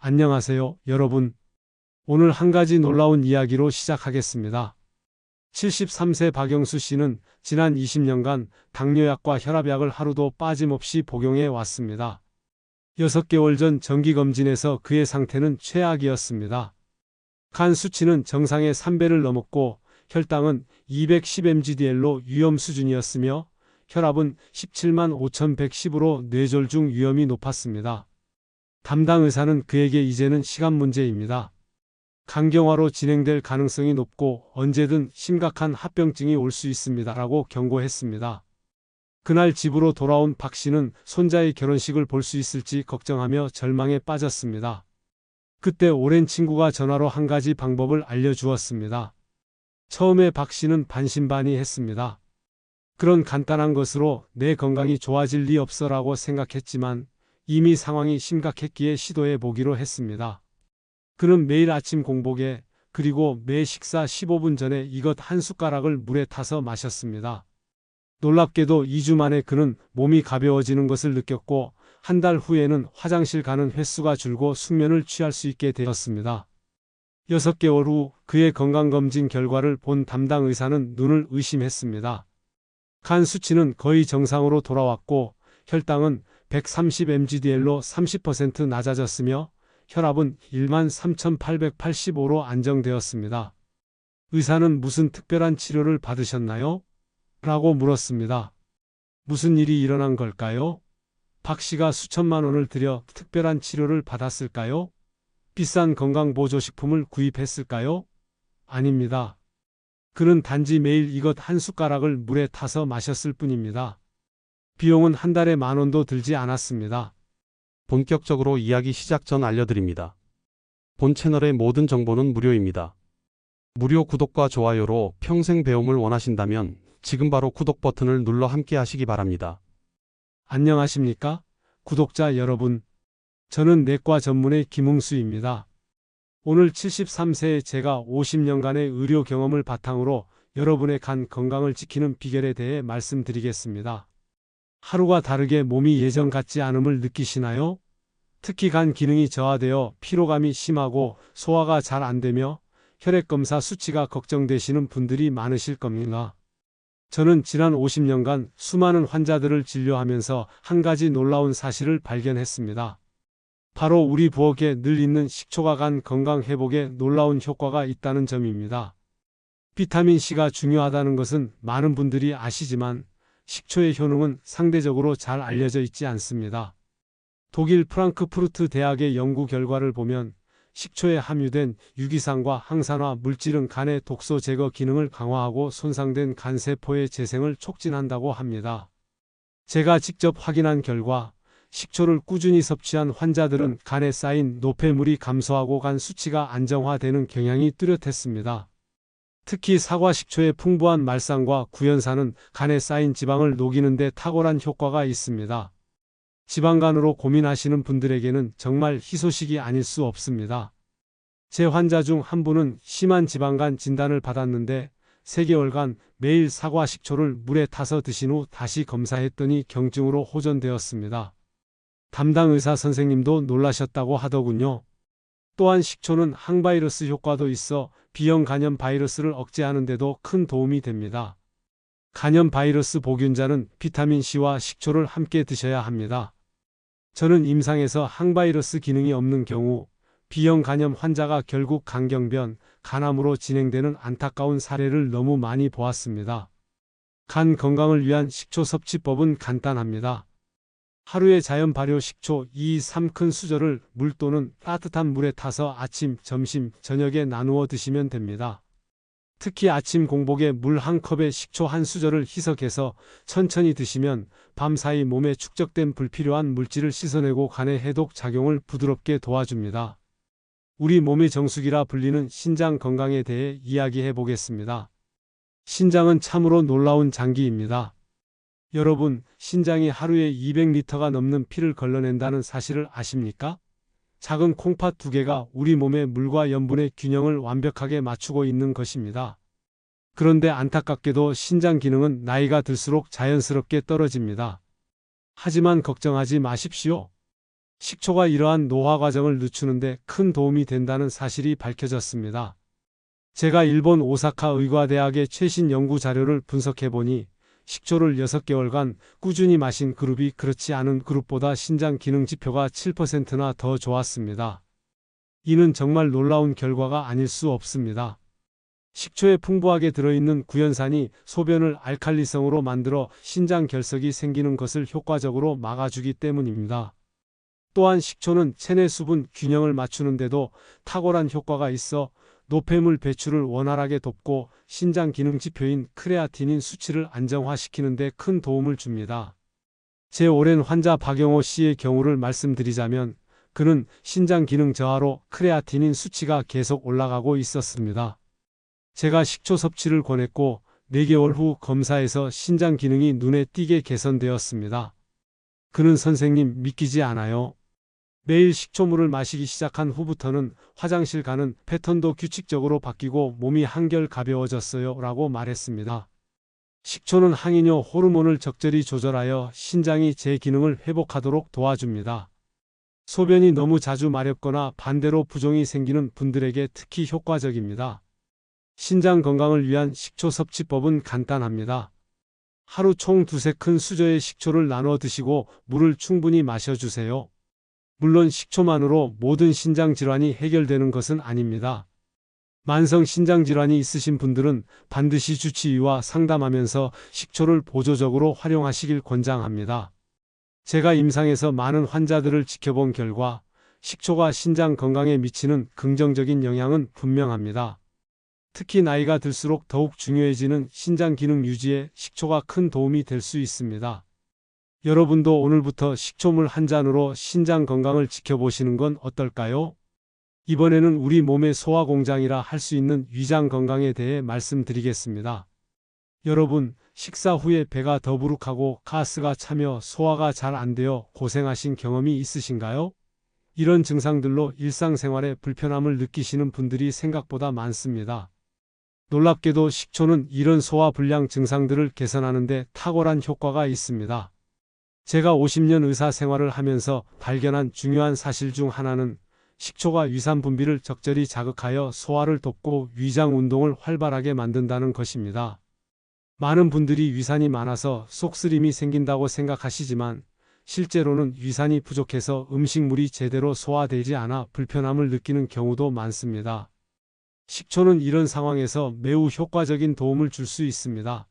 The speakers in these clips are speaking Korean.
안녕하세요, 여러분. 오늘 한 가지 놀라운 이야기로 시작하겠습니다. 73세 박영수 씨는 지난 20년간 당뇨약과 혈압약을 하루도 빠짐없이 복용해 왔습니다. 6개월 전 정기검진에서 그의 상태는 최악이었습니다. 간 수치는 정상의 3배를 넘었고 혈당은 210mgdl로 위험 수준이었으며 혈압은 17만 5110으로 뇌졸중 위험이 높았습니다. 담당 의사는 그에게 이제는 시간 문제입니다. 간경화로 진행될 가능성이 높고 언제든 심각한 합병증이 올 수 있습니다라고 경고했습니다. 그날 집으로 돌아온 박 씨는 손자의 결혼식을 볼 수 있을지 걱정하며 절망에 빠졌습니다. 그때 오랜 친구가 전화로 한 가지 방법을 알려주었습니다. 처음에 박 씨는 반신반의했습니다. 그런 간단한 것으로 내 건강이 좋아질 리 없어라고 생각했지만 이미 상황이 심각했기에 시도해 보기로 했습니다. 그는 매일 아침 공복에 그리고 매 식사 15분 전에 이것 한 숟가락을 물에 타서 마셨습니다. 놀랍게도 2주 만에 그는 몸이 가벼워지는 것을 느꼈고 한 달 후에는 화장실 가는 횟수가 줄고 숙면을 취할 수 있게 되었습니다. 6개월 후 그의 건강검진 결과를 본 담당 의사는 눈을 의심했습니다. 간 수치는 거의 정상으로 돌아왔고 혈당은 130mgdl로 30% 낮아졌으며 혈압은 13,885로 안정되었습니다. 의사는 무슨 특별한 치료를 받으셨나요? 라고 물었습니다. 무슨 일이 일어난 걸까요? 박 씨가 수천만 원을 들여 특별한 치료를 받았을까요? 비싼 건강보조식품을 구입했을까요? 아닙니다. 그는 단지 매일 이것 한 숟가락을 물에 타서 마셨을 뿐입니다. 비용은 한 달에 10,000원도 들지 않았습니다. 본격적으로 이야기 시작 전 알려드립니다. 본 채널의 모든 정보는 무료입니다. 무료 구독과 좋아요로 평생 배움을 원하신다면 지금 바로 구독 버튼을 눌러 함께 하시기 바랍니다. 안녕하십니까? 구독자 여러분. 저는 내과 전문의 김웅수입니다. 오늘 73세의 제가 50년간의 의료 경험을 바탕으로 여러분의 간 건강을 지키는 비결에 대해 말씀드리겠습니다. 하루가 다르게 몸이 예전 같지 않음을 느끼시나요? 특히 간 기능이 저하되어 피로감이 심하고 소화가 잘 안 되며 혈액검사 수치가 걱정되시는 분들이 많으실 겁니다. 저는 지난 50년간 수많은 환자들을 진료하면서 한 가지 놀라운 사실을 발견했습니다. 바로 우리 부엌에 늘 있는 식초가 간 건강 회복에 놀라운 효과가 있다는 점입니다. 비타민C가 중요하다는 것은 많은 분들이 아시지만 식초의 효능은 상대적으로 잘 알려져 있지 않습니다. 독일 프랑크푸르트 대학의 연구 결과를 보면 식초에 함유된 유기산과 항산화 물질은 간의 독소 제거 기능을 강화하고 손상된 간세포의 재생을 촉진한다고 합니다. 제가 직접 확인한 결과 식초를 꾸준히 섭취한 환자들은 간에 쌓인 노폐물이 감소하고 간 수치가 안정화되는 경향이 뚜렷했습니다. 특히 사과 식초의 풍부한 말산과 구연산은 간에 쌓인 지방을 녹이는 데 탁월한 효과가 있습니다. 지방간으로 고민하시는 분들에게는 정말 희소식이 아닐 수 없습니다. 제 환자 중 한 분은 심한 지방간 진단을 받았는데 3개월간 매일 사과 식초를 물에 타서 드신 후 다시 검사했더니 경증으로 호전되었습니다. 담당 의사 선생님도 놀라셨다고 하더군요. 또한 식초는 항바이러스 효과도 있어 B형 간염 바이러스를 억제하는 데도 큰 도움이 됩니다. 간염 바이러스 보균자는 비타민C와 식초를 함께 드셔야 합니다. 저는 임상에서 항바이러스 기능이 없는 경우 B형 간염 환자가 결국 간경변, 간암으로 진행되는 안타까운 사례를 너무 많이 보았습니다. 간 건강을 위한 식초 섭취법은 간단합니다. 하루에 자연 발효 식초 2-3큰 수저를 물 또는 따뜻한 물에 타서 아침, 점심, 저녁에 나누어 드시면 됩니다. 특히 아침 공복에 물 한 컵에 식초 한 수저를 희석해서 천천히 드시면 밤사이 몸에 축적된 불필요한 물질을 씻어내고 간의 해독 작용을 부드럽게 도와줍니다. 우리 몸의 정수기라 불리는 신장 건강에 대해 이야기해 보겠습니다. 신장은 참으로 놀라운 장기입니다. 여러분, 신장이 하루에 200리터가 넘는 피를 걸러낸다는 사실을 아십니까? 작은 콩팥 2개가 우리 몸의 물과 염분의 균형을 완벽하게 맞추고 있는 것입니다. 그런데 안타깝게도 신장 기능은 나이가 들수록 자연스럽게 떨어집니다. 하지만 걱정하지 마십시오. 식초가 이러한 노화 과정을 늦추는데 큰 도움이 된다는 사실이 밝혀졌습니다. 제가 일본 오사카 의과대학의 최신 연구 자료를 분석해보니 식초를 6개월간 꾸준히 마신 그룹이 그렇지 않은 그룹보다 신장 기능 지표가 7%나 더 좋았습니다. 이는 정말 놀라운 결과가 아닐 수 없습니다. 식초에 풍부하게 들어있는 구연산이 소변을 알칼리성으로 만들어 신장 결석이 생기는 것을 효과적으로 막아주기 때문입니다. 또한 식초는 체내 수분 균형을 맞추는데도 탁월한 효과가 있어 노폐물 배출을 원활하게 돕고 신장 기능 지표인 크레아티닌 수치를 안정화시키는 데 큰 도움을 줍니다. 제 오랜 환자 박영호 씨의 경우를 말씀드리자면 그는 신장 기능 저하로 크레아티닌 수치가 계속 올라가고 있었습니다. 제가 식초 섭취를 권했고 4개월 후 검사에서 신장 기능이 눈에 띄게 개선되었습니다. 그는 선생님 믿기지 않아요. 매일 식초물을 마시기 시작한 후부터는 화장실 가는 패턴도 규칙적으로 바뀌고 몸이 한결 가벼워졌어요 라고 말했습니다. 식초는 항이뇨 호르몬을 적절히 조절하여 신장이 제 기능을 회복하도록 도와줍니다. 소변이 너무 자주 마렵거나 반대로 부종이 생기는 분들에게 특히 효과적입니다. 신장 건강을 위한 식초 섭취법은 간단합니다. 하루 총 2세 큰 수저의 식초를 나눠 드시고 물을 충분히 마셔주세요. 물론 식초만으로 모든 신장 질환이 해결되는 것은 아닙니다. 만성 신장 질환이 있으신 분들은 반드시 주치의와 상담하면서 식초를 보조적으로 활용하시길 권장합니다. 제가 임상에서 많은 환자들을 지켜본 결과 식초가 신장 건강에 미치는 긍정적인 영향은 분명합니다. 특히 나이가 들수록 더욱 중요해지는 신장 기능 유지에 식초가 큰 도움이 될 수 있습니다. 여러분도 오늘부터 식초물 한 잔으로 신장 건강을 지켜보시는 건 어떨까요? 이번에는 우리 몸의 소화 공장이라 할 수 있는 위장 건강에 대해 말씀드리겠습니다. 여러분, 식사 후에 배가 더부룩하고 가스가 차며 소화가 잘 안 되어 고생하신 경험이 있으신가요? 이런 증상들로 일상생활에 불편함을 느끼시는 분들이 생각보다 많습니다. 놀랍게도 식초는 이런 소화불량 증상들을 개선하는 데 탁월한 효과가 있습니다. 제가 50년 의사 생활을 하면서 발견한 중요한 사실 중 하나는 식초가 위산 분비를 적절히 자극하여 소화를 돕고 위장 운동을 활발하게 만든다는 것입니다. 많은 분들이 위산이 많아서 속쓰림이 생긴다고 생각하시지만 실제로는 위산이 부족해서 음식물이 제대로 소화되지 않아 불편함을 느끼는 경우도 많습니다. 식초는 이런 상황에서 매우 효과적인 도움을 줄 수 있습니다.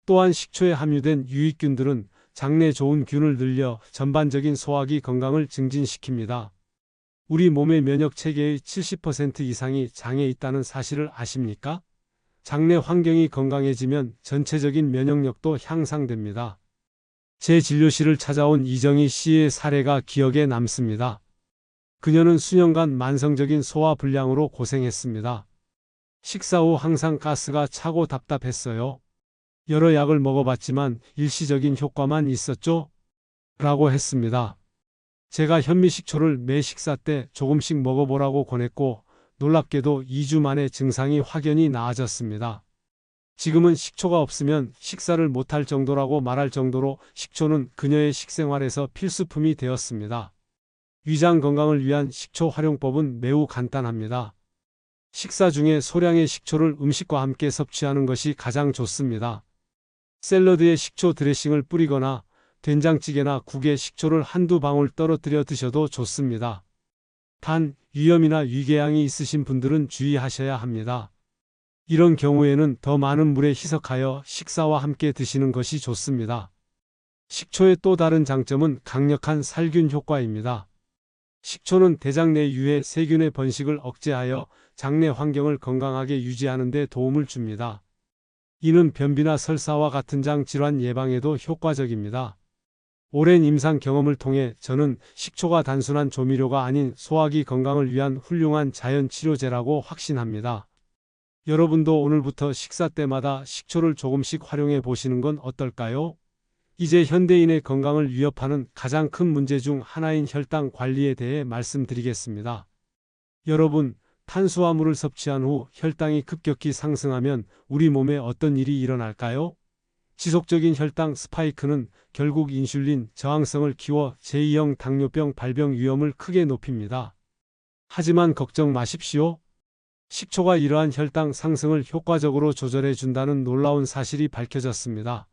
또한 식초에 함유된 유익균들은 장내 좋은 균을 늘려 전반적인 소화기 건강을 증진시킵니다. 우리 몸의 면역 체계의 70% 이상이 장에 있다는 사실을 아십니까? 장내 환경이 건강해지면 전체적인 면역력도 향상됩니다. 제 진료실을 찾아온 이정희 씨의 사례가 기억에 남습니다. 그녀는 수년간 만성적인 소화불량으로 고생했습니다. 식사 후 항상 가스가 차고 답답했어요. 여러 약을 먹어봤지만 일시적인 효과만 있었죠? 라고 했습니다. 제가 현미식초를 매 식사 때 조금씩 먹어보라고 권했고 놀랍게도 2주 만에 증상이 확연히 나아졌습니다. 지금은 식초가 없으면 식사를 못할 정도라고 말할 정도로 식초는 그녀의 식생활에서 필수품이 되었습니다. 위장 건강을 위한 식초 활용법은 매우 간단합니다. 식사 중에 소량의 식초를 음식과 함께 섭취하는 것이 가장 좋습니다. 샐러드에 식초 드레싱을 뿌리거나 된장찌개나 국에 식초를 한두 방울 떨어뜨려 드셔도 좋습니다. 단, 위염이나 위궤양이 있으신 분들은 주의하셔야 합니다. 이런 경우에는 더 많은 물에 희석하여 식사와 함께 드시는 것이 좋습니다. 식초의 또 다른 장점은 강력한 살균 효과입니다. 식초는 대장 내 유해 세균의 번식을 억제하여 장내 환경을 건강하게 유지하는 데 도움을 줍니다. 이는 변비나 설사와 같은 장 질환 예방에도 효과적입니다. 오랜 임상 경험을 통해 저는 식초가 단순한 조미료가 아닌 소화기 건강을 위한 훌륭한 자연 치료제라고 확신합니다. 여러분도 오늘부터 식사 때마다 식초를 조금씩 활용해 보시는 건 어떨까요? 이제 현대인의 건강을 위협하는 가장 큰 문제 중 하나인 혈당 관리에 대해 말씀드리겠습니다. 여러분, 탄수화물을 섭취한 후 혈당이 급격히 상승하면 우리 몸에 어떤 일이 일어날까요? 지속적인 혈당 스파이크는 결국 인슐린 저항성을 키워 제2형 당뇨병 발병 위험을 크게 높입니다. 하지만 걱정 마십시오. 식초가 이러한 혈당 상승을 효과적으로 조절해 준다는 놀라운 사실이 밝혀졌습니다.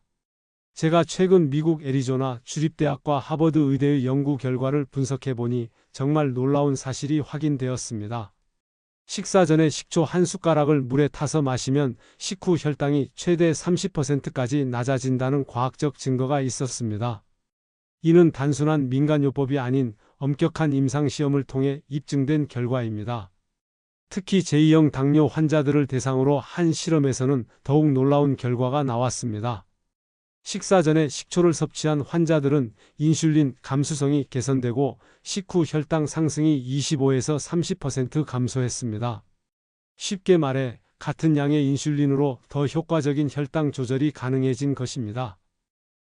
제가 최근 미국 애리조나 주립대학과 하버드 의대의 연구 결과를 분석해 보니 정말 놀라운 사실이 확인되었습니다. 식사 전에 식초 한 숟가락을 물에 타서 마시면 식후 혈당이 최대 30%까지 낮아진다는 과학적 증거가 있었습니다. 이는 단순한 민간요법이 아닌 엄격한 임상시험을 통해 입증된 결과입니다. 특히 제2형 당뇨 환자들을 대상으로 한 실험에서는 더욱 놀라운 결과가 나왔습니다. 식사 전에 식초를 섭취한 환자들은 인슐린 감수성이 개선되고 식후 혈당 상승이 25에서 30% 감소했습니다. 쉽게 말해 같은 양의 인슐린으로 더 효과적인 혈당 조절이 가능해진 것입니다.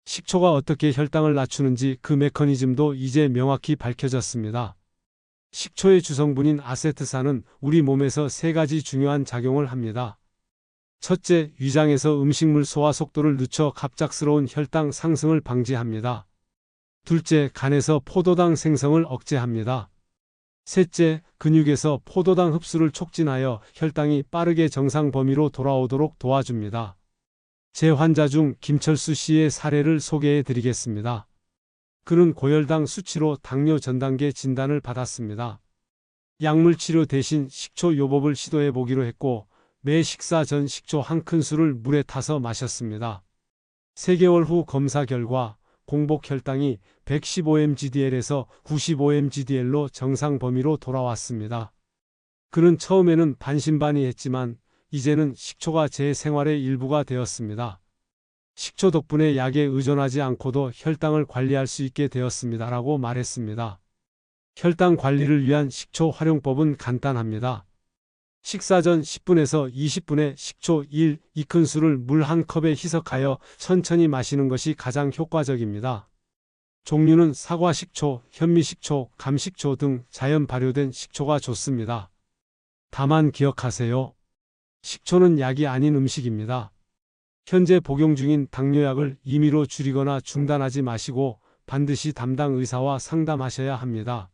식초가 어떻게 혈당을 낮추는지 그 메커니즘도 이제 명확히 밝혀졌습니다. 식초의 주성분인 아세트산은 우리 몸에서 세 가지 중요한 작용을 합니다. 첫째, 위장에서 음식물 소화 속도를 늦춰 갑작스러운 혈당 상승을 방지합니다. 둘째, 간에서 포도당 생성을 억제합니다. 셋째, 근육에서 포도당 흡수를 촉진하여 혈당이 빠르게 정상 범위로 돌아오도록 도와줍니다. 제 환자 중 김철수 씨의 사례를 소개해 드리겠습니다. 그는 고혈당 수치로 당뇨 전단계 진단을 받았습니다. 약물 치료 대신 식초 요법을 시도해 보기로 했고 매 식사 전 식초 한 큰술을 물에 타서 마셨습니다. 3개월 후 검사 결과 공복 혈당이 115mgdl에서 95mgdl로 정상 범위로 돌아왔습니다. 그는 처음에는 반신반의했지만 이제는 식초가 제 생활의 일부가 되었습니다. 식초 덕분에 약에 의존하지 않고도 혈당을 관리할 수 있게 되었습니다라고 말했습니다. 혈당 관리를 위한 식초 활용법은 간단합니다. 식사 전 10분에서 20분에 식초 1, 2큰술을 물 한 컵에 희석하여 천천히 마시는 것이 가장 효과적입니다. 종류는 사과식초, 현미식초, 감식초 등 자연 발효된 식초가 좋습니다. 다만 기억하세요. 식초는 약이 아닌 음식입니다. 현재 복용 중인 당뇨약을 임의로 줄이거나 중단하지 마시고 반드시 담당 의사와 상담하셔야 합니다.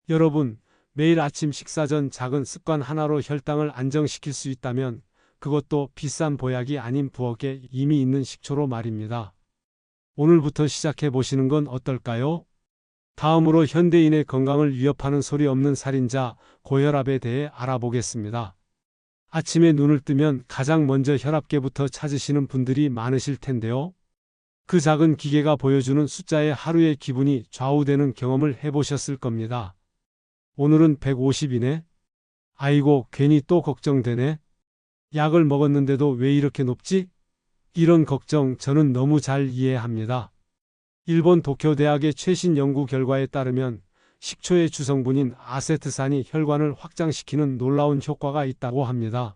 여러분, 매일 아침 식사 전 작은 습관 하나로 혈당을 안정시킬 수 있다면 그것도 비싼 보약이 아닌 부엌에 이미 있는 식초로 말입니다. 오늘부터 시작해 보시는 건 어떨까요? 다음으로 현대인의 건강을 위협하는 소리 없는 살인자, 고혈압에 대해 알아보겠습니다. 아침에 눈을 뜨면 가장 먼저 혈압계부터 찾으시는 분들이 많으실 텐데요. 그 작은 기계가 보여주는 숫자에 하루의 기분이 좌우되는 경험을 해보셨을 겁니다. 오늘은 150이네. 아이고, 괜히 또 걱정되네. 약을 먹었는데도 왜 이렇게 높지? 이런 걱정 저는 너무 잘 이해합니다. 일본 도쿄대학의 최신 연구 결과에 따르면 식초의 주성분인 아세트산이 혈관을 확장시키는 놀라운 효과가 있다고 합니다.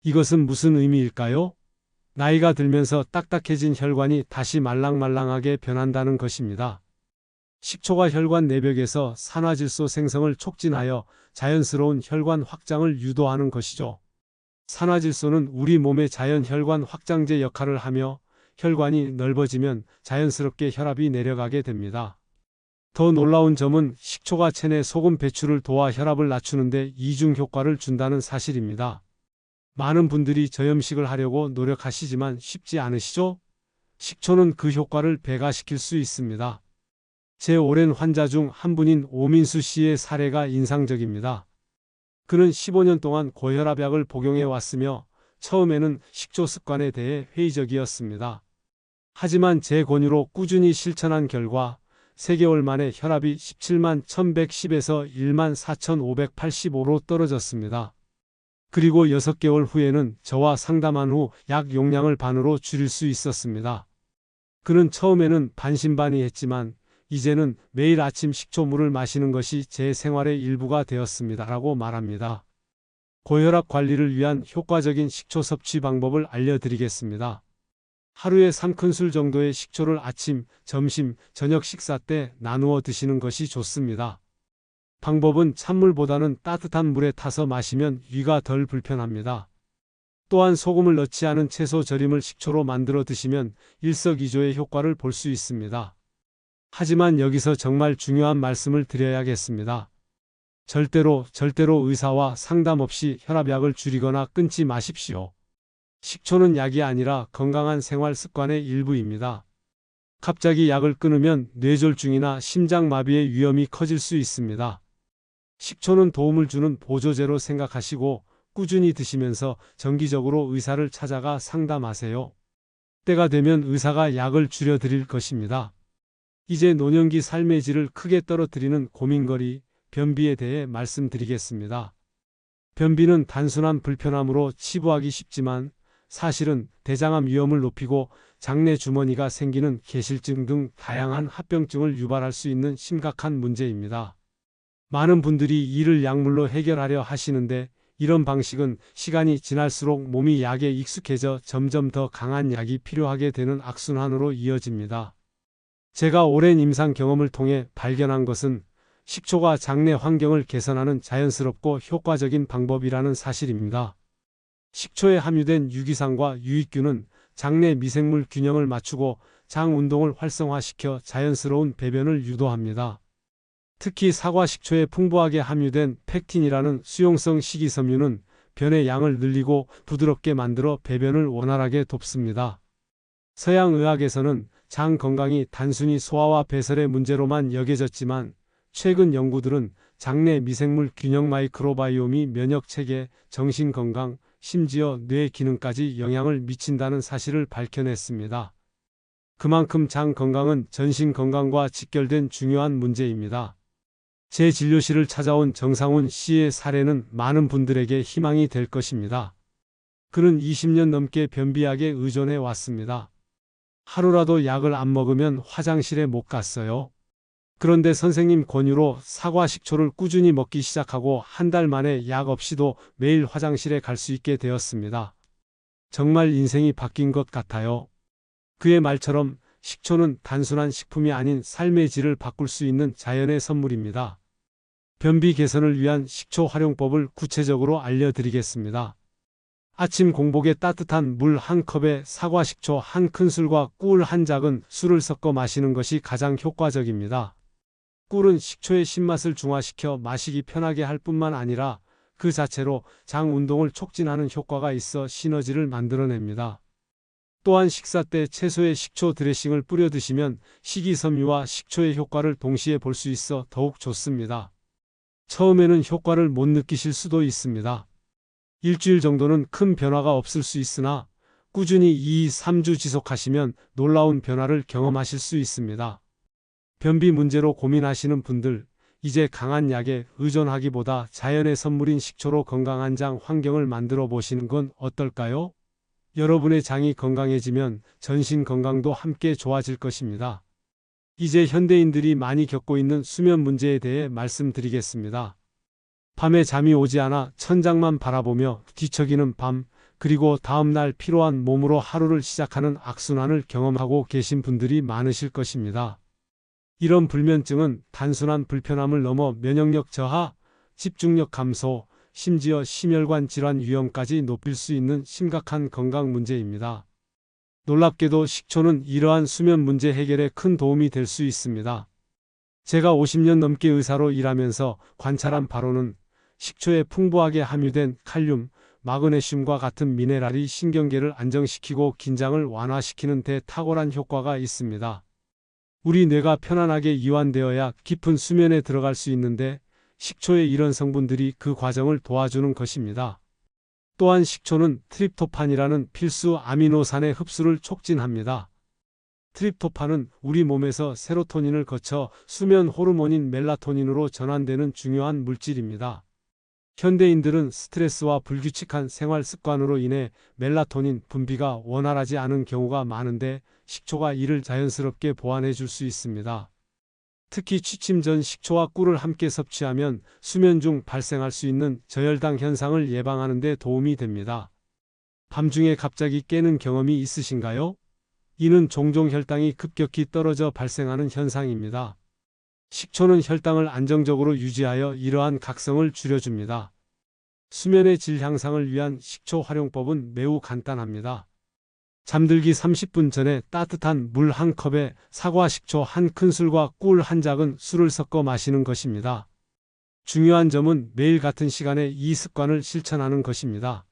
이것은 무슨 의미일까요? 나이가 들면서 딱딱해진 혈관이 다시 말랑말랑하게 변한다는 것입니다. 식초가 혈관 내벽에서 산화질소 생성을 촉진하여 자연스러운 혈관 확장을 유도하는 것이죠. 산화질소는 우리 몸의 자연 혈관 확장제 역할을 하며 혈관이 넓어지면 자연스럽게 혈압이 내려가게 됩니다. 더 놀라운 점은 식초가 체내 소금 배출을 도와 혈압을 낮추는데 이중 효과를 준다는 사실입니다. 많은 분들이 저염식을 하려고 노력하시지만 쉽지 않으시죠? 식초는 그 효과를 배가시킬 수 있습니다. 제 오랜 환자 중 한 분인 오민수 씨의 사례가 인상적입니다. 그는 15년 동안 고혈압약을 복용해 왔으며 처음에는 식초 습관에 대해 회의적이었습니다. 하지만 제 권유로 꾸준히 실천한 결과 3개월 만에 혈압이 17만 1110에서 1만 4585로 떨어졌습니다. 그리고 6개월 후에는 저와 상담한 후 약 용량을 반으로 줄일 수 있었습니다. 그는 처음에는 반신반의했지만 이제는 매일 아침 식초물을 마시는 것이 제 생활의 일부가 되었습니다라고 말합니다. 고혈압 관리를 위한 효과적인 식초 섭취 방법을 알려드리겠습니다. 하루에 3큰술 정도의 식초를 아침, 점심, 저녁 식사 때 나누어 드시는 것이 좋습니다. 방법은 찬물보다는 따뜻한 물에 타서 마시면 위가 덜 불편합니다. 또한 소금을 넣지 않은 채소 절임을 식초로 만들어 드시면 일석이조의 효과를 볼 수 있습니다. 하지만 여기서 정말 중요한 말씀을 드려야겠습니다. 절대로 의사와 상담 없이 혈압약을 줄이거나 끊지 마십시오. 식초는 약이 아니라 건강한 생활 습관의 일부입니다. 갑자기 약을 끊으면 뇌졸중이나 심장마비의 위험이 커질 수 있습니다. 식초는 도움을 주는 보조제로 생각하시고 꾸준히 드시면서 정기적으로 의사를 찾아가 상담하세요. 때가 되면 의사가 약을 줄여드릴 것입니다. 이제 노년기 삶의 질을 크게 떨어뜨리는 고민거리, 변비에 대해 말씀드리겠습니다. 변비는 단순한 불편함으로 치부하기 쉽지만 사실은 대장암 위험을 높이고 장내 주머니가 생기는 개실증 등 다양한 합병증을 유발할 수 있는 심각한 문제입니다. 많은 분들이 이를 약물로 해결하려 하시는데 이런 방식은 시간이 지날수록 몸이 약에 익숙해져 점점 더 강한 약이 필요하게 되는 악순환으로 이어집니다. 제가 오랜 임상 경험을 통해 발견한 것은 식초가 장내 환경을 개선하는 자연스럽고 효과적인 방법이라는 사실입니다. 식초에 함유된 유기산과 유익균은 장내 미생물 균형을 맞추고 장 운동을 활성화시켜 자연스러운 배변을 유도합니다. 특히 사과 식초에 풍부하게 함유된 팩틴이라는 수용성 식이섬유는 변의 양을 늘리고 부드럽게 만들어 배변을 원활하게 돕습니다. 서양 의학에서는 장 건강이 단순히 소화와 배설의 문제로만 여겨졌지만 최근 연구들은 장내 미생물 균형 마이크로바이옴이 면역 체계, 정신 건강, 심지어 뇌 기능까지 영향을 미친다는 사실을 밝혀냈습니다. 그만큼 장 건강은 전신 건강과 직결된 중요한 문제입니다. 제 진료실을 찾아온 정상훈 씨의 사례는 많은 분들에게 희망이 될 것입니다. 그는 20년 넘게 변비약에 의존해 왔습니다. 하루라도 약을 안 먹으면 화장실에 못 갔어요. 그런데 선생님 권유로 사과 식초를 꾸준히 먹기 시작하고 한 달 만에 약 없이도 매일 화장실에 갈 수 있게 되었습니다. 정말 인생이 바뀐 것 같아요. 그의 말처럼 식초는 단순한 식품이 아닌 삶의 질을 바꿀 수 있는 자연의 선물입니다. 변비 개선을 위한 식초 활용법을 구체적으로 알려드리겠습니다. 아침 공복에 따뜻한 물 한 컵에 사과 식초 한 큰술과 꿀 한 작은 술을 섞어 마시는 것이 가장 효과적입니다. 꿀은 식초의 신맛을 중화시켜 마시기 편하게 할 뿐만 아니라 그 자체로 장 운동을 촉진하는 효과가 있어 시너지를 만들어냅니다. 또한 식사 때 채소에 식초 드레싱을 뿌려 드시면 식이섬유와 식초의 효과를 동시에 볼 수 있어 더욱 좋습니다. 처음에는 효과를 못 느끼실 수도 있습니다. 일주일 정도는 큰 변화가 없을 수 있으나 꾸준히 2-3주 지속하시면 놀라운 변화를 경험하실 수 있습니다. 변비 문제로 고민하시는 분들, 이제 강한 약에 의존하기보다 자연의 선물인 식초로 건강한 장 환경을 만들어 보시는 건 어떨까요? 여러분의 장이 건강해지면 전신 건강도 함께 좋아질 것입니다. 이제 현대인들이 많이 겪고 있는 수면 문제에 대해 말씀드리겠습니다. 밤에 잠이 오지 않아 천장만 바라보며 뒤척이는 밤, 그리고 다음날 피로한 몸으로 하루를 시작하는 악순환을 경험하고 계신 분들이 많으실 것입니다. 이런 불면증은 단순한 불편함을 넘어 면역력 저하, 집중력 감소, 심지어 심혈관 질환 위험까지 높일 수 있는 심각한 건강 문제입니다. 놀랍게도 식초는 이러한 수면 문제 해결에 큰 도움이 될 수 있습니다. 제가 50년 넘게 의사로 일하면서 관찰한 바로는 식초에 풍부하게 함유된 칼륨, 마그네슘과 같은 미네랄이 신경계를 안정시키고 긴장을 완화시키는 데 탁월한 효과가 있습니다. 우리 뇌가 편안하게 이완되어야 깊은 수면에 들어갈 수 있는데 식초에 이런 성분들이 그 과정을 도와주는 것입니다. 또한 식초는 트립토판이라는 필수 아미노산의 흡수를 촉진합니다. 트립토판은 우리 몸에서 세로토닌을 거쳐 수면 호르몬인 멜라토닌으로 전환되는 중요한 물질입니다. 현대인들은 스트레스와 불규칙한 생활 습관으로 인해 멜라토닌 분비가 원활하지 않은 경우가 많은데 식초가 이를 자연스럽게 보완해 줄 수 있습니다. 특히 취침 전 식초와 꿀을 함께 섭취하면 수면 중 발생할 수 있는 저혈당 현상을 예방하는 데 도움이 됩니다. 밤중에 갑자기 깨는 경험이 있으신가요? 이는 종종 혈당이 급격히 떨어져 발생하는 현상입니다. 식초는 혈당을 안정적으로 유지하여 이러한 각성을 줄여줍니다. 수면의 질 향상을 위한 식초 활용법은 매우 간단합니다. 잠들기 30분 전에 따뜻한 물 한 컵에 사과 식초 한 큰술과 꿀 한 작은 술을 섞어 마시는 것입니다. 중요한 점은 매일 같은 시간에 이 습관을 실천하는 것입니다.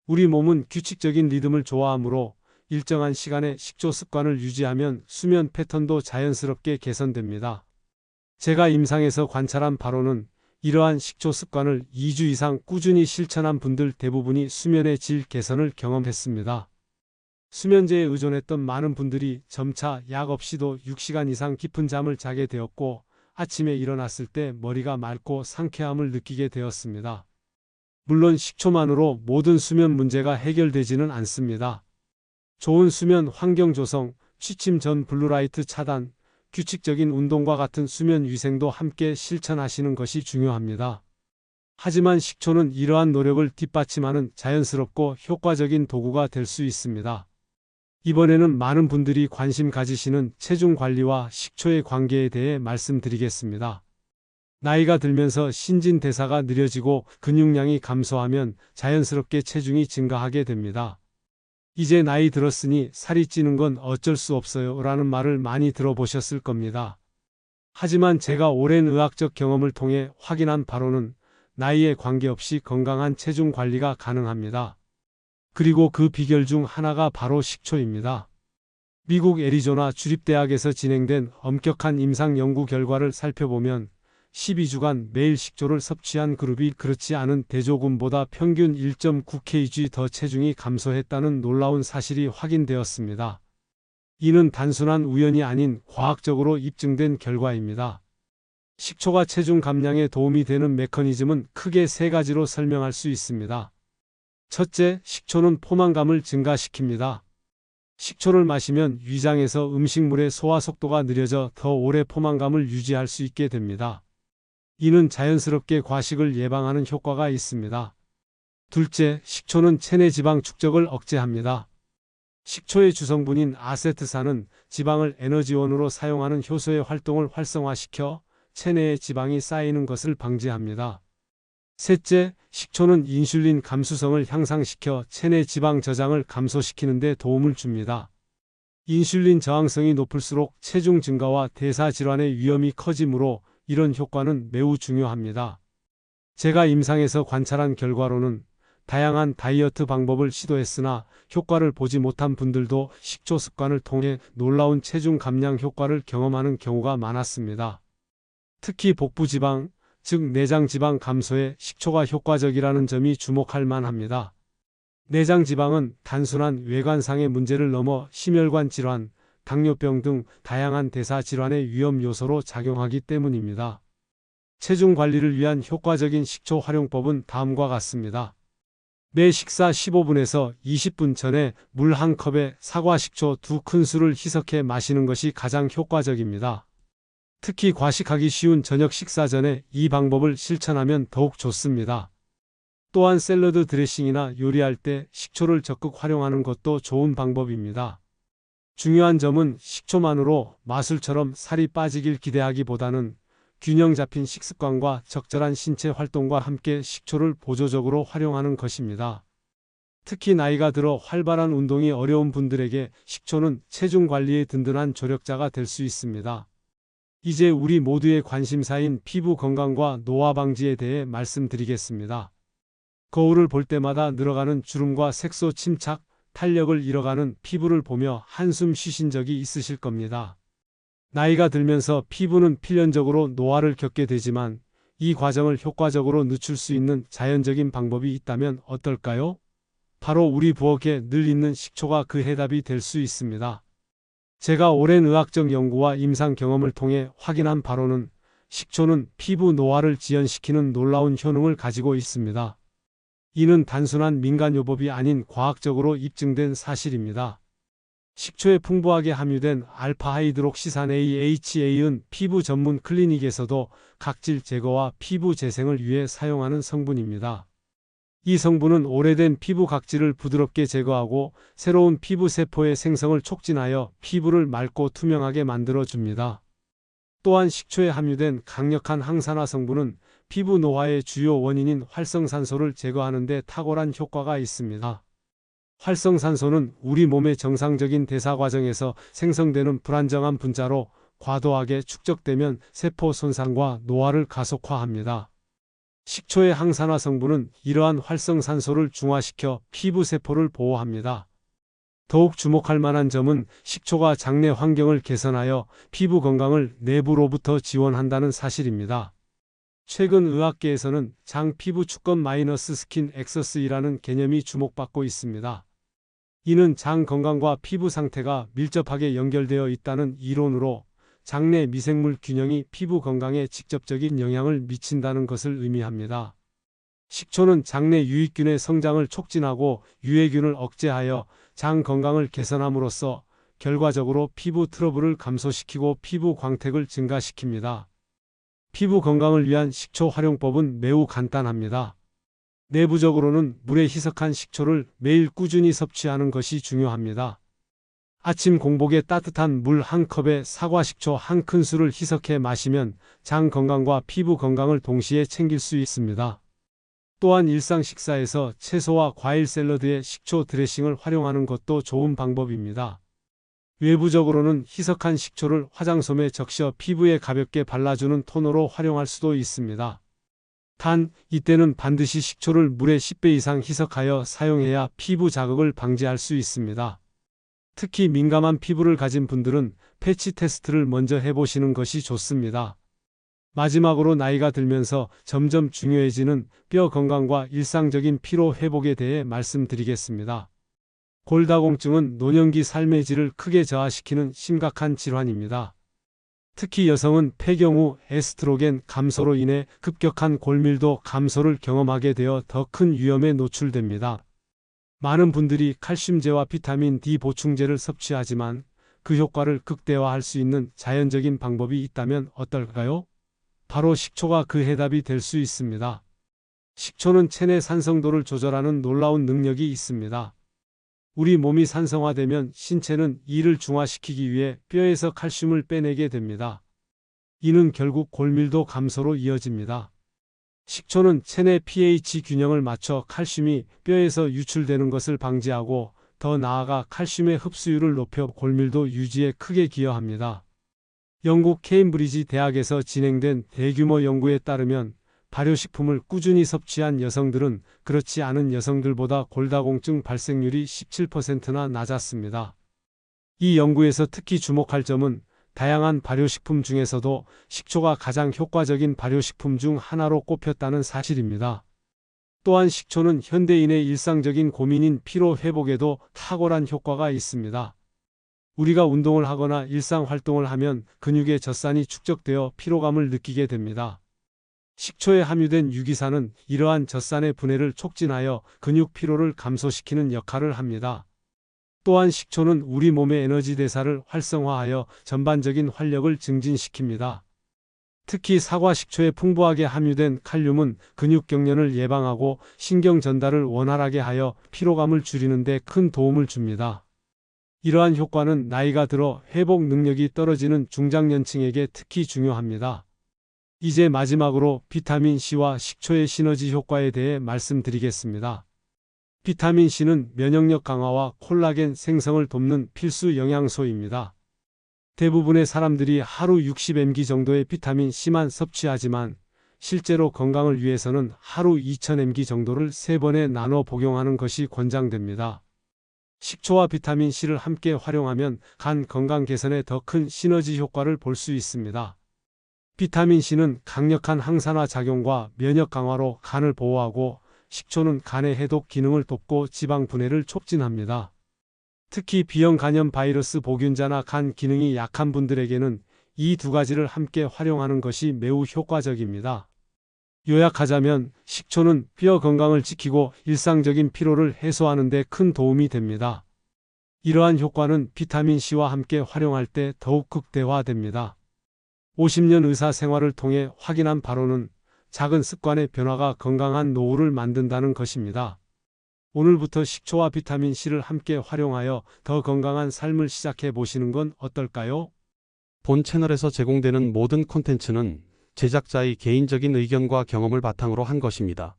우리 몸은 규칙적인 리듬을 좋아하므로 일정한 시간에 식초 습관을 유지하면 수면 패턴도 자연스럽게 개선됩니다. 제가 임상에서 관찰한 바로는 이러한 식초 습관을 2주 이상 꾸준히 실천한 분들 대부분이 수면의 질 개선을 경험했습니다. 수면제에 의존했던 많은 분들이 점차 약 없이도 6시간 이상 깊은 잠을 자게 되었고 아침에 일어났을 때 머리가 맑고 상쾌함을 느끼게 되었습니다. 물론 식초만으로 모든 수면 문제가 해결되지는 않습니다. 좋은 수면 환경 조성, 취침 전 블루라이트 차단, 규칙적인 운동과 같은 수면 위생도 함께 실천하시는 것이 중요합니다. 하지만 식초는 이러한 노력을 뒷받침하는 자연스럽고 효과적인 도구가 될 수 있습니다. 이번에는 많은 분들이 관심 가지시는 체중 관리와 식초의 관계에 대해 말씀드리겠습니다. 나이가 들면서 신진대사가 느려지고 근육량이 감소하면 자연스럽게 체중이 증가하게 됩니다. 이제 나이 들었으니 살이 찌는 건 어쩔 수 없어요 라는 말을 많이 들어보셨을 겁니다. 하지만 제가 오랜 의학적 경험을 통해 확인한 바로는 나이에 관계없이 건강한 체중 관리가 가능합니다. 그리고 그 비결 중 하나가 바로 식초입니다. 미국 애리조나 주립대학에서 진행된 엄격한 임상 연구 결과를 살펴보면 12주간 매일 식초를 섭취한 그룹이 그렇지 않은 대조군보다 평균 1.9kg 더 체중이 감소했다는 놀라운 사실이 확인되었습니다. 이는 단순한 우연이 아닌 과학적으로 입증된 결과입니다. 식초가 체중 감량에 도움이 되는 메커니즘은 크게 세 가지로 설명할 수 있습니다. 첫째, 식초는 포만감을 증가시킵니다. 식초를 마시면 위장에서 음식물의 소화 속도가 느려져 더 오래 포만감을 유지할 수 있게 됩니다. 이는 자연스럽게 과식을 예방하는 효과가 있습니다. 둘째, 식초는 체내 지방 축적을 억제합니다. 식초의 주성분인 아세트산은 지방을 에너지원으로 사용하는 효소의 활동을 활성화시켜 체내에 지방이 쌓이는 것을 방지합니다. 셋째, 식초는 인슐린 감수성을 향상시켜 체내 지방 저장을 감소시키는 데 도움을 줍니다. 인슐린 저항성이 높을수록 체중 증가와 대사 질환의 위험이 커지므로 이런 효과는 매우 중요합니다. 제가 임상에서 관찰한 결과로는 다양한 다이어트 방법을 시도했으나 효과를 보지 못한 분들도 식초 습관을 통해 놀라운 체중 감량 효과를 경험하는 경우가 많았습니다. 특히 복부 지방, 즉 내장 지방 감소에 식초가 효과적이라는 점이 주목할 만합니다. 내장 지방은 단순한 외관상의 문제를 넘어 심혈관 질환, 당뇨병 등 다양한 대사 질환의 위험 요소로 작용하기 때문입니다. 체중 관리를 위한 효과적인 식초 활용법은 다음과 같습니다. 매 식사 15분에서 20분 전에 물 한 컵에 사과 식초 2큰술을 희석해 마시는 것이 가장 효과적입니다. 특히 과식하기 쉬운 저녁 식사 전에 이 방법을 실천하면 더욱 좋습니다. 또한 샐러드 드레싱이나 요리할 때 식초를 적극 활용하는 것도 좋은 방법입니다. 중요한 점은 식초만으로 마술처럼 살이 빠지길 기대하기보다는 균형 잡힌 식습관과 적절한 신체 활동과 함께 식초를 보조적으로 활용하는 것입니다. 특히 나이가 들어 활발한 운동이 어려운 분들에게 식초는 체중 관리에 든든한 조력자가 될 수 있습니다. 이제 우리 모두의 관심사인 피부 건강과 노화 방지에 대해 말씀드리겠습니다. 거울을 볼 때마다 늘어가는 주름과 색소 침착, 탄력을 잃어가는 피부를 보며 한숨 쉬신 적이 있으실 겁니다. 나이가 들면서 피부는 필연적으로 노화를 겪게 되지만 이 과정을 효과적으로 늦출 수 있는 자연적인 방법이 있다면 어떨까요? 바로 우리 부엌에 늘 있는 식초가 그 해답이 될 수 있습니다. 제가 오랜 의학적 연구와 임상 경험을 통해 확인한 바로는 식초는 피부 노화를 지연시키는 놀라운 효능을 가지고 있습니다. 이는 단순한 민간요법이 아닌 과학적으로 입증된 사실입니다. 식초에 풍부하게 함유된 알파하이드록시산 AHA은 피부 전문 클리닉에서도 각질 제거와 피부 재생을 위해 사용하는 성분입니다. 이 성분은 오래된 피부 각질을 부드럽게 제거하고 새로운 피부 세포의 생성을 촉진하여 피부를 맑고 투명하게 만들어 줍니다. 또한 식초에 함유된 강력한 항산화 성분은 피부 노화의 주요 원인인 활성산소를 제거하는 데 탁월한 효과가 있습니다. 활성산소는 우리 몸의 정상적인 대사 과정에서 생성되는 불안정한 분자로 과도하게 축적되면 세포 손상과 노화를 가속화합니다. 식초의 항산화 성분은 이러한 활성산소를 중화시켜 피부 세포를 보호합니다. 더욱 주목할 만한 점은 식초가 장내 환경을 개선하여 피부 건강을 내부로부터 지원한다는 사실입니다. 최근 의학계에서는 장 피부 축건 마이너스 스킨 엑서스이라는 개념이 주목받고 있습니다. 이는 장 건강과 피부 상태가 밀접하게 연결되어 있다는 이론으로 장내 미생물 균형이 피부 건강에 직접적인 영향을 미친다는 것을 의미합니다. 식초는 장내 유익균의 성장을 촉진하고 유해균을 억제하여 장 건강을 개선함으로써 결과적으로 피부 트러블을 감소시키고 피부 광택을 증가시킵니다. 피부 건강을 위한 식초 활용법은 매우 간단합니다. 내부적으로는 물에 희석한 식초를 매일 꾸준히 섭취하는 것이 중요합니다. 아침 공복에 따뜻한 물 1컵에 사과 식초 1큰술을 희석해 마시면 장 건강과 피부 건강을 동시에 챙길 수 있습니다. 또한 일상 식사에서 채소와 과일 샐러드에 식초 드레싱을 활용하는 것도 좋은 방법입니다. 외부적으로는 희석한 식초를 화장솜에 적셔 피부에 가볍게 발라주는 토너로 활용할 수도 있습니다. 단, 이때는 반드시 식초를 물에 10배 이상 희석하여 사용해야 피부 자극을 방지할 수 있습니다. 특히 민감한 피부를 가진 분들은 패치 테스트를 먼저 해보시는 것이 좋습니다. 마지막으로 나이가 들면서 점점 중요해지는 뼈 건강과 일상적인 피로 회복에 대해 말씀드리겠습니다. 골다공증은 노년기 삶의 질을 크게 저하시키는 심각한 질환입니다. 특히 여성은 폐경 후 에스트로겐 감소로 인해 급격한 골밀도 감소를 경험하게 되어 더 큰 위험에 노출됩니다. 많은 분들이 칼슘제와 비타민 D 보충제를 섭취하지만 그 효과를 극대화할 수 있는 자연적인 방법이 있다면 어떨까요? 바로 식초가 그 해답이 될 수 있습니다. 식초는 체내 산성도를 조절하는 놀라운 능력이 있습니다. 우리 몸이 산성화되면 신체는 이를 중화시키기 위해 뼈에서 칼슘을 빼내게 됩니다. 이는 결국 골밀도 감소로 이어집니다. 식초는 체내 pH 균형을 맞춰 칼슘이 뼈에서 유출되는 것을 방지하고 더 나아가 칼슘의 흡수율을 높여 골밀도 유지에 크게 기여합니다. 영국 케임브리지 대학에서 진행된 대규모 연구에 따르면 발효식품을 꾸준히 섭취한 여성들은 그렇지 않은 여성들보다 골다공증 발생률이 17%나 낮았습니다. 이 연구에서 특히 주목할 점은 다양한 발효식품 중에서도 식초가 가장 효과적인 발효식품 중 하나로 꼽혔다는 사실입니다. 또한 식초는 현대인의 일상적인 고민인 피로 회복에도 탁월한 효과가 있습니다. 우리가 운동을 하거나 일상 활동을 하면 근육의 젖산이 축적되어 피로감을 느끼게 됩니다. 식초에 함유된 유기산은 이러한 젖산의 분해를 촉진하여 근육 피로를 감소시키는 역할을 합니다. 또한 식초는 우리 몸의 에너지 대사를 활성화하여 전반적인 활력을 증진시킵니다. 특히 사과 식초에 풍부하게 함유된 칼륨은 근육 경련을 예방하고 신경 전달을 원활하게 하여 피로감을 줄이는 데 큰 도움을 줍니다. 이러한 효과는 나이가 들어 회복 능력이 떨어지는 중장년층에게 특히 중요합니다. 이제 마지막으로 비타민C와 식초의 시너지 효과에 대해 말씀드리겠습니다. 비타민C는 면역력 강화와 콜라겐 생성을 돕는 필수 영양소입니다. 대부분의 사람들이 하루 60mg 정도의 비타민C만 섭취하지만 실제로 건강을 위해서는 하루 2000mg 정도를 3번에 나눠 복용하는 것이 권장됩니다. 식초와 비타민C를 함께 활용하면 간 건강 개선에 더 큰 시너지 효과를 볼 수 있습니다. 비타민C는 강력한 항산화 작용과 면역 강화로 간을 보호하고 식초는 간의 해독 기능을 돕고 지방 분해를 촉진합니다. 특히 B형 간염 바이러스 보균자나 간 기능이 약한 분들에게는 이 두 가지를 함께 활용하는 것이 매우 효과적입니다. 요약하자면 식초는 뼈 건강을 지키고 일상적인 피로를 해소하는 데 큰 도움이 됩니다. 이러한 효과는 비타민C와 함께 활용할 때 더욱 극대화됩니다. 50년 의사 생활을 통해 확인한 바로는 작은 습관의 변화가 건강한 노후를 만든다는 것입니다. 오늘부터 식초와 비타민C를 함께 활용하여 더 건강한 삶을 시작해 보시는 건 어떨까요? 본 채널에서 제공되는 모든 콘텐츠는 제작자의 개인적인 의견과 경험을 바탕으로 한 것입니다.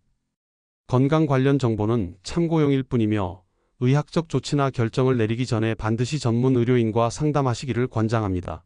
건강 관련 정보는 참고용일 뿐이며 의학적 조치나 결정을 내리기 전에 반드시 전문 의료인과 상담하시기를 권장합니다.